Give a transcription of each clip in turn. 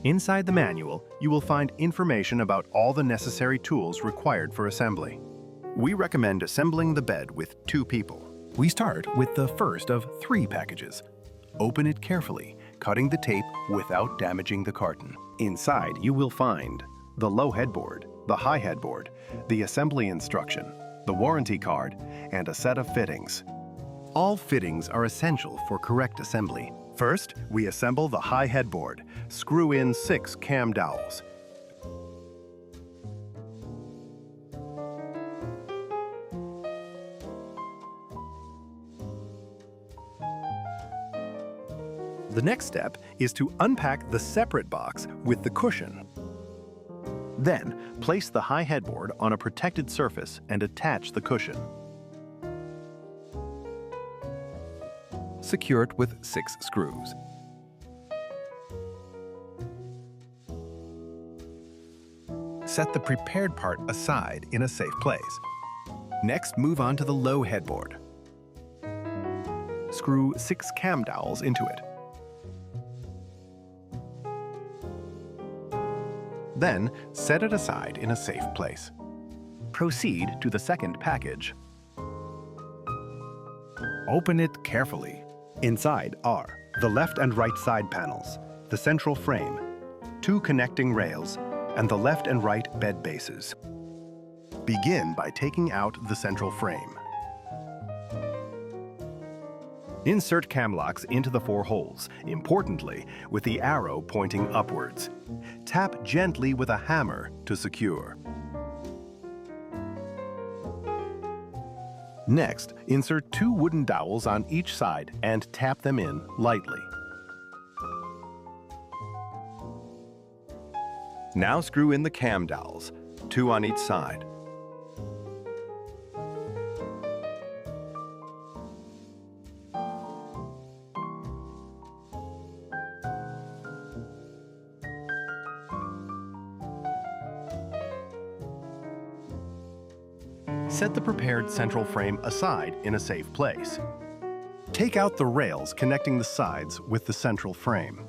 Inside the manual, you will find information about all the necessary tools required for assembly. We recommend assembling the bed with 2 people. We start with the first of 3 packages. Open it carefully, cutting the tape without damaging the carton. Inside, you will find the low headboard, the high headboard, the assembly instruction, the warranty card, and a set of fittings. All fittings are essential for correct assembly. First, we assemble the high headboard. Screw in 6 cam dowels. The next step is to unpack the separate box with the cushion. Then, place the high headboard on a protected surface and attach the cushion. Secure it with 6 screws. Set the prepared part aside in a safe place. Next, move on to the low headboard. Screw 6 cam dowels into it. Then, set it aside in a safe place. Proceed to the second package. Open it carefully. Inside are the left and right side panels, the central frame, 2 connecting rails, and the left and right bed bases. Begin by taking out the central frame. Insert cam locks into the 4 holes, importantly, with the arrow pointing upwards. Tap gently with a hammer to secure. Next, insert 2 wooden dowels on each side and tap them in lightly. Now screw in the cam dowels, 2 on each side. Set the prepared central frame aside in a safe place. Take out the rails connecting the sides with the central frame.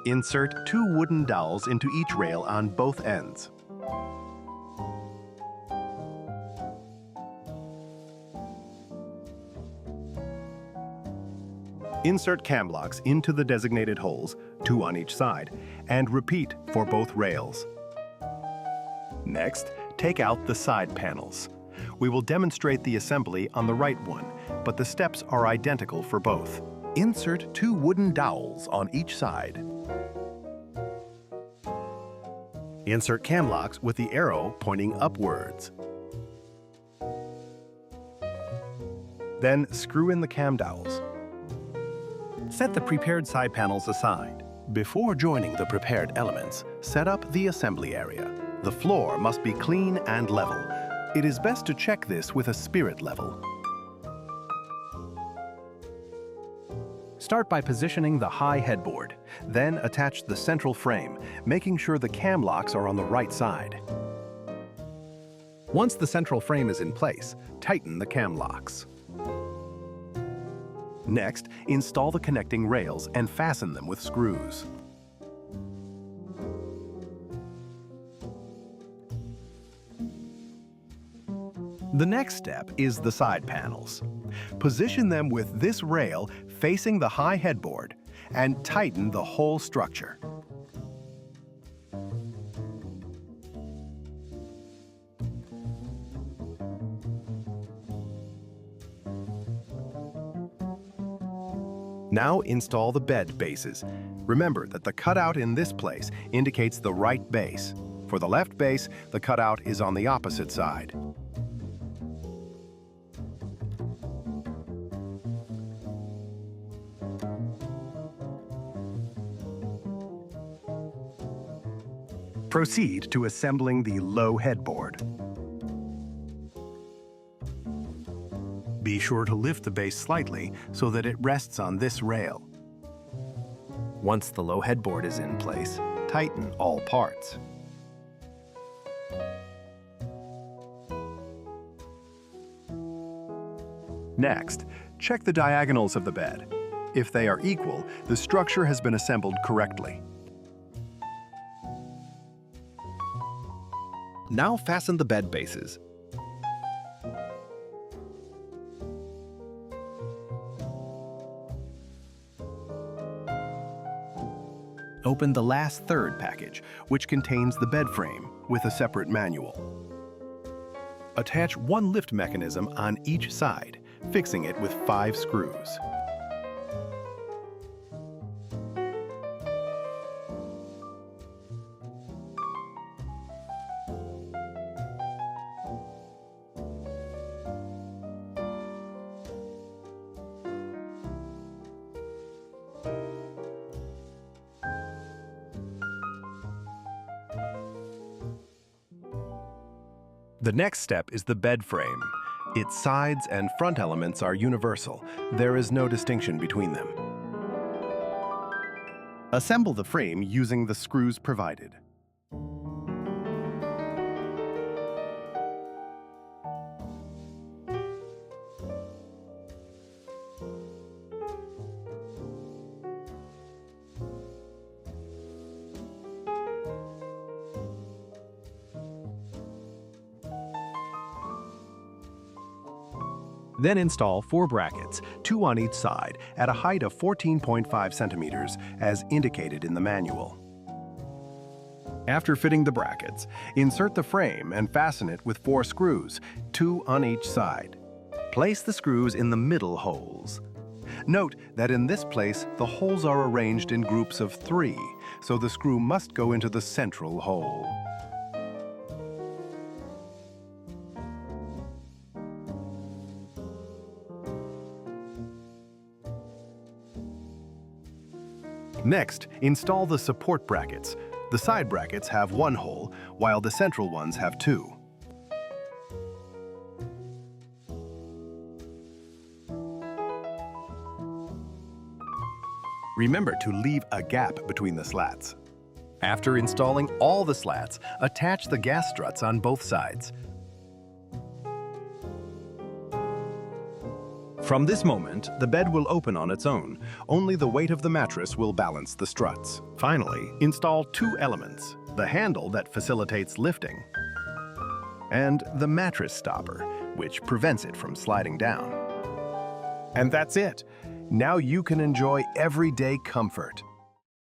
Insert 2 wooden dowels into each rail on both ends. Insert cam locks into the designated holes, 2 on each side, and repeat for both rails. Next, take out the side panels. We will demonstrate the assembly on the right one, but the steps are identical for both. Insert 2 wooden dowels on each side. Insert cam locks with the arrow pointing upwards. Then screw in the cam dowels. Set the prepared side panels aside. Before joining the prepared elements, set up the assembly area. The floor must be clean and level. It is best to check this with a spirit level. Start by positioning the high headboard, then attach the central frame, making sure the cam locks are on the right side. Once the central frame is in place, tighten the cam locks. Next, install the connecting rails and fasten them with screws. The next step is the side panels. Position them with this rail facing the high headboard and tighten the whole structure. Now install the bed bases. Remember that the cutout in this place indicates the right base. For the left base, the cutout is on the opposite side. Proceed to assembling the low headboard. Be sure to lift the base slightly so that it rests on this rail. Once the low headboard is in place, tighten all parts. Next, check the diagonals of the bed. If they are equal, the structure has been assembled correctly. Now fasten the bed bases. Open the last third package, which contains the bed frame with a separate manual. Attach one lift mechanism on each side, fixing it with 5 screws. The next step is the bed frame. Its sides and front elements are universal. There is no distinction between them. Assemble the frame using the screws provided. Then install 4 brackets, 2 on each side, at a height of 14.5 centimeters, as indicated in the manual. After fitting the brackets, insert the frame and fasten it with 4 screws, 2 on each side. Place the screws in the middle holes. Note that in this place, the holes are arranged in groups of 3, so the screw must go into the central hole. Next, install the support brackets. The side brackets have 1 hole, while the central ones have 2. Remember to leave a gap between the slats. After installing all the slats, attach the gas struts on both sides. From this moment, the bed will open on its own. Only the weight of the mattress will balance the struts. Finally, install 2 elements: the handle that facilitates lifting and the mattress stopper, which prevents it from sliding down. And that's it. Now you can enjoy everyday comfort.